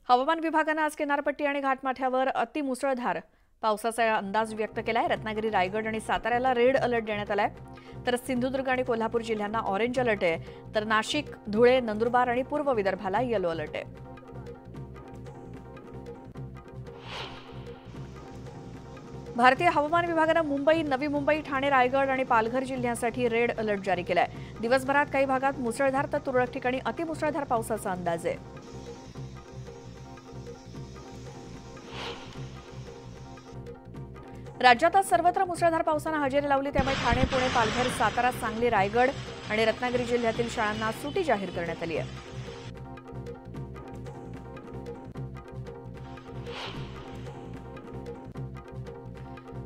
हवामान विभागाने आज किनारपट्टी आणि घाटमाथ्यावर अतिमुसळधार पावसाचा अंदाज व्यक्त केलाय। रत्नागिरी, रायगड आणि साताऱ्याला रेड अलर्ट देण्यात आलाय, तर सिंधुदुर्ग आणि कोल्हापूर जिल्ह्यांना ऑरेंज अलर्ट आहे, तर नाशिक, धुळे, नंदुरबार आणि पूर्व विदर्भाला येलो अलर्ट आहे। भारतीय हवामान विभागाने मुंबई, नवी मुंबई, ठाणे, रायगड आणि पालघर जिल्ह्यांसाठी रेड अलर्ट जारी केलाय। दिवसभरात काही भागात मुसळधार तर तुरळक ठिकाणी अतिमुसळधार पावसाचा अंदाज आहे। राज्यात आज सर्वत्र मुसळधार पावसाने हजेरी लावली, त्यामुळे ठाणे, पुणे, पालघर, सातारा, सांगली, रायगड आणि रत्नागिरी जिल्ह्यातील शाळांना सुटी जाहीर करण्यात आली आहे।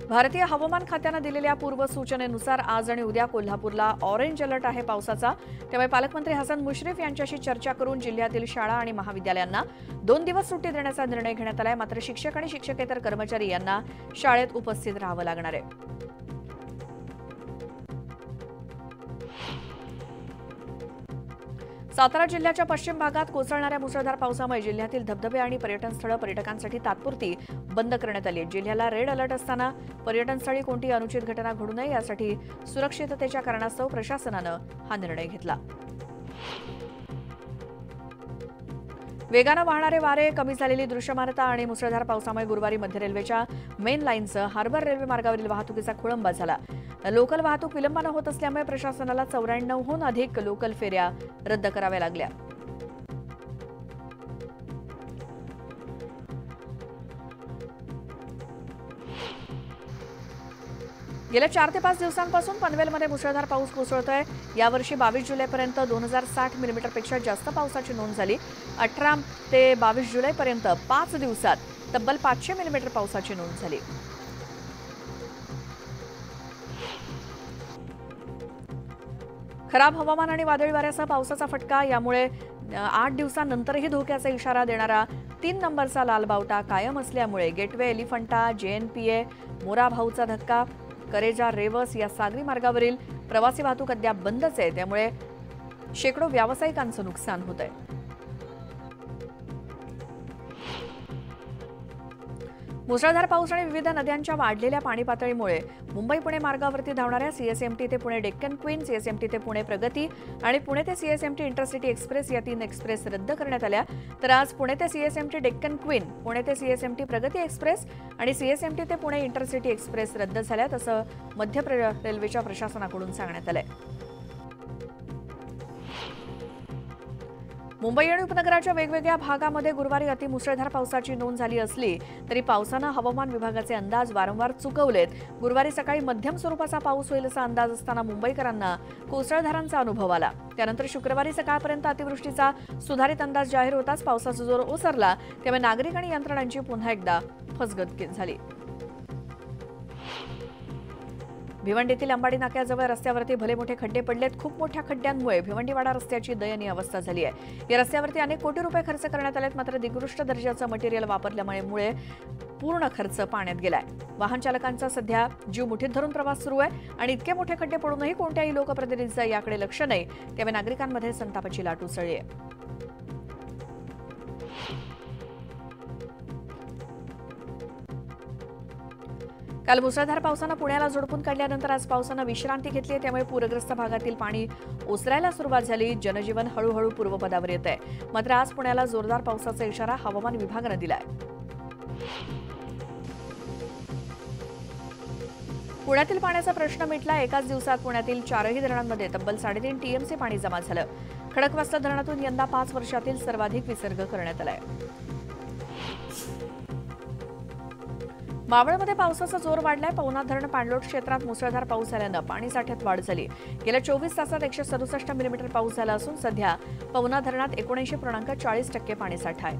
भारतीय हवामान खात्याने दिलेल्या पूर्वसूचनेनुसार आज आणि उद्या कोल्हापूरला ऑरेंज अलर्ट आहे पावसाचा, त्यामुळे पालकमंत्री हसन मुश्रीफ यांच्याशी चर्चा करून जिल्ह्यातील शाळा आणि महाविद्यालयांना 2 दिवस सुट्टी देण्याचा निर्णय घेण्यात आलाय। मात्र शिक्षक आणि शिक्षकेतर कर्मचारी यांना शाळेत उपस्थित राहावं लागणार आहे। सातारा जिल्ह्याच्या पश्चिम भागात कोसळणाऱ्या मुसळधार पावसामुळे जिल्ह्यातील धबधबे आणि पर्यटन स्थळं पर्यटकांसाठी तात्पुरती बंद करण्यात आली आहेत। जिल्ह्याला रेड अलर्ट असताना पर्यटनस्थळी कोणतीही अनुचित घटना घडू नये यासाठी सुरक्षिततेच्या कारणास्तव प्रशासनानं हा निर्णय घेतला। वेगानं वाहणारे वारे, कमी झालेली दृश्यमानता आणि मुसळधार पावसामुळे गुरुवारी मध्य रेल्वेच्या मेन लाईनसह हार्बर रेल्वे मार्गावरील वाहतुकीचा खोळंबा झाला। लोकल वाहतूक विलंबानं होत असल्यामुळे प्रशासनाला 94हून अधिक लोकल फेऱ्या रद्द कराव्या लागल्या। गेल्या 4 ते 5 दिवसांपासून पनवेलमध्ये मुसळधार पाऊस कोसळतोय। यावर्षी 22 जुलैपर्यंत 2060 मिलीमीटरपेक्षा जास्त पावसाची नोंद झाली। 18 ते 22 जुलैपर्यंत 5 दिवसात तब्बल 500 मिलीमीटर पावसाची नोंद झाली। खराब हवामान आणि वादळी वाऱ्यासह पावसाचा फटका, यामुळे 8 दिवसांनंतरही धोक्याचा इशारा देणारा 3 नंबरचा लाल बावटा कायम असल्यामुळे गेटवे, एलिफंटा, JNPA, मोरा भाऊचा धक्का, करेजा, रेवस या सागरी मार्गावरील प्रवासी वाहतूक अद्याप बंदच आहे, त्यामुळे शेकडो व्यावसायिकांचं नुकसान होत आहे। मुसळधार पाऊस आणि विविध नद्यांच्या वाढलेल्या पाणी पातळीमुळे मुंबई पुणे मार्गावरती धावणाऱ्या CSMT ते पुणे डेक्कन क्वीन, CSMT ते पुणे प्रगती आणि पुणे ते CSMT इंटरसिटी एक्सप्रेस या 3 एक्सप्रेस रद्द करण्यात आल्या। तर आज पुणे ते CSMT डेक्कन क्वीन, पुणे ते CSMT प्रगती एक्सप्रेस आणि CSMT ते पुणे इंटरसिटी एक्सप्रेस रद्द झाल्यात, असं मध्य रेल्वेच्या प्रशासनाकडून सांगण्यात आलंय। मुंबई आणि उपनगराच्या वेगवेगळ्या भागामध्ये गुरुवारी अतिमुसळधार पावसाची नोंद झाली असली तरी पावसानं हवामान विभागाचे अंदाज वारंवार चुकवलेत। गुरुवारी सकाळी मध्यम स्वरूपाचा पाऊस होईल असा अंदाज असताना मुंबईकरांना कोसळधारांचा अनुभव आला। त्यानंतर शुक्रवारी सकाळपर्यंत अतिवृष्टीचा सुधारित अंदाज जाहीर होताच पावसाचा जोर ओसरला, त्यामुळे नागरिक आणि यंत्रणांची पुन्हा एकदा फसगत झाली। भिवंडीतील अंबाडी नाक्याजवळ रस्त्यावरती भले मोठे खड्डे पडलेत। खूप मोठ्या खड्ड्यांमुळे भिवंडीवाडा रस्त्याची दयनीय अवस्था झाली आहे। या रस्त्यावरती अनेक कोटी रुपये खर्च करण्यात आलेत, मात्र निकृष्ट दर्जाचं मटेरियल वापरल्यामुळे पूर्ण खर्च पाण्यात गेलाय। वाहन चालकांचा सध्या जीव मुठीत धरून प्रवास सुरू आहे आणि इतके मोठे खड्डे पडूनही कोणत्याही लोकप्रतिनिधींचं याकडे लक्ष नाही, त्यामुळे नागरिकांमध्ये संतापाची लाट उसळली आहे। काल मुसळधार पावसानं पुण्याला झोडपून काढल्यानंतर आज पावसानं विश्रांती घेतली आहे, त्यामुळे पूरग्रस्त भागातील पाणी ओसरायला सुरुवात झाली। जनजीवन हळूहळू पूर्वपदावर येत आहे, मात्र आज पुण्याला जोरदार पावसाचा इशारा हवामान विभागानं दिलाय। पुण्यातील पाण्याचा प्रश्न मिटला। एकाच दिवसात पुण्यातील 4ही धरणांमध्ये तब्बल 3.5 TMC पाणी जमा झालं। खडकवासला धरणातून यंदा 5 वर्षातील सर्वाधिक विसर्ग करण्यात आलाय। मावळमध्ये पावसाचा जोर वाढलाय। पवना धरण पाणलोट क्षेत्रात मुसळधार पाऊस झाल्यानं पाणी साठ्यात वाढ झाली। गेल्या 24 तासात 167 मिलीमीटर पाऊस झाला असून सध्या पवना धरणात 79.40% पाणी साठा आहे।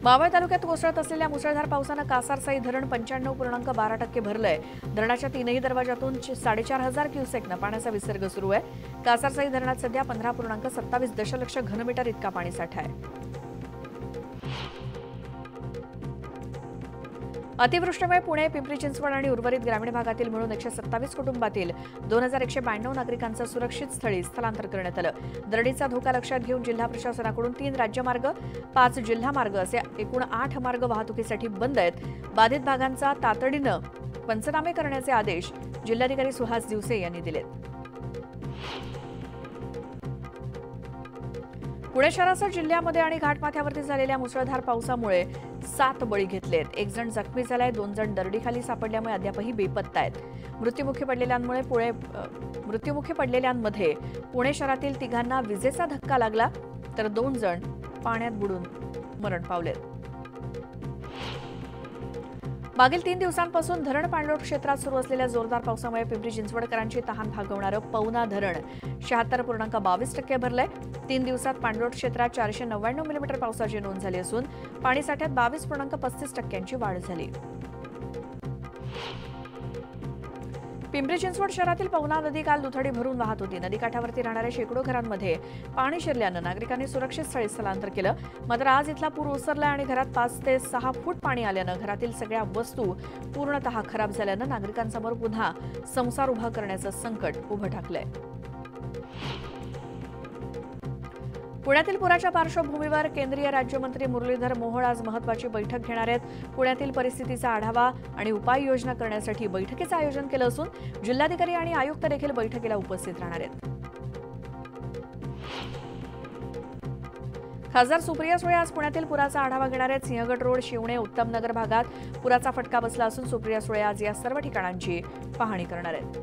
मावळ तालुक्यात कोसळत असलेल्या मुसळधार पावसानं कासारसाई धरण 95.12% भरलंय। धरणाच्या 3ही दरवाजातून 4,500 क्युसेकनं पाण्याचा विसर्ग सुरू आहे। कासारसाई धरणात सध्या 15.27 दशलक्ष घनमीटर इतका पाणी साठा आहे। अतिवृष्टीमुळे पुणे, पिंपरी चिंचवड आणि उर्वरित ग्रामीण भागातील मिळून 127 कुटुंबातील 2192 नागरिकांचं सुरक्षित स्थळी स्थलांतर करण्यात आलं. दरडीचा धोका लक्षात घेऊन जिल्हा प्रशासनाकडून 3 राज्यमार्ग, 5 जिल्हा मार्ग असे एकूण 8 मार्ग वाहतुकीसाठी बंद आहेत. बाधित भागांचा तातडीनं पंचनामे करण्याचे आदेश जिल्हाधिकारी सुहास दिवसे यांनी दिलेत. पुणे शहरासह जिल्ह्यामध्ये आणि घाटमाथ्यावरती झालेल्या मुसळधार पावसामुळे 7 बळी घेतलेत. 1 जण जखमी झालाय, 2 जण दरडीखाली सापडल्यामुळे अद्यापही बेपत्ता आहेत. मृत्युमुखी पडलेल्यांमध्ये पुणे शहरातील 3घांना विजेचा धक्का लागला तर 2 जण पाण्यात बुडून मरण पावलेत. मागील 3 दिवसांपासून धरण पाणलोट क्षेत्रात सुरू असलेल्या जोरदार पावसामुळे पिंपरी चिंचवडकरांची तहान भागवणारं पवना धरण 76.22% भरलंय. 3 दिवसात पाणलोट क्षेत्रात 499 मिलीमीटर पावसाची नोंद झाली असून पाणीसाठ्यात 22.35% वाढ झाली. पिंपरी चिंचवड शहरातील पवना नदी काल दुथडी भरून वाहत होती. नदीकाठावरती राहणाऱ्या शेकडो घरांमध्ये पाणी शिरल्यानं नागरिकांनी सुरक्षित स्थळी स्थलांतर केलं. मात्र आज इथला पूर ओसरला आणि घरात 5 ते 6 फूट पाणी आल्यानं घरातील सगळ्या वस्तू पूर्णतः खराब झाल्यानं नागरिकांसमोर पुन्हा संसार उभा करण्याचं संकट उभं ठाकलंय. पुण्यातील पुराच्या पार्श्वभूमीवर केंद्रीय राज्यमंत्री मुरलीधर मोहोळ आज महत्त्वाची बैठक घेणार आहेत. पुण्यातील परिस्थितीचा आढावा आणि उपाययोजना करण्यासाठी बैठकीचं आयोजन केलं असून जिल्हाधिकारी आणि आयुक्त देखील बैठकीला उपस्थित राहणार आहेत. खासदार सुप्रिया सुळे आज पुण्यातील पुराचा आढावा घेणार आहेत. सिंहगड रोड, शिवणे, उत्तमनगर भागात पुराचा फटका बसला असून सुप्रिया सुळे आज या सर्व ठिकाणांची पाहणी करणार आहेत.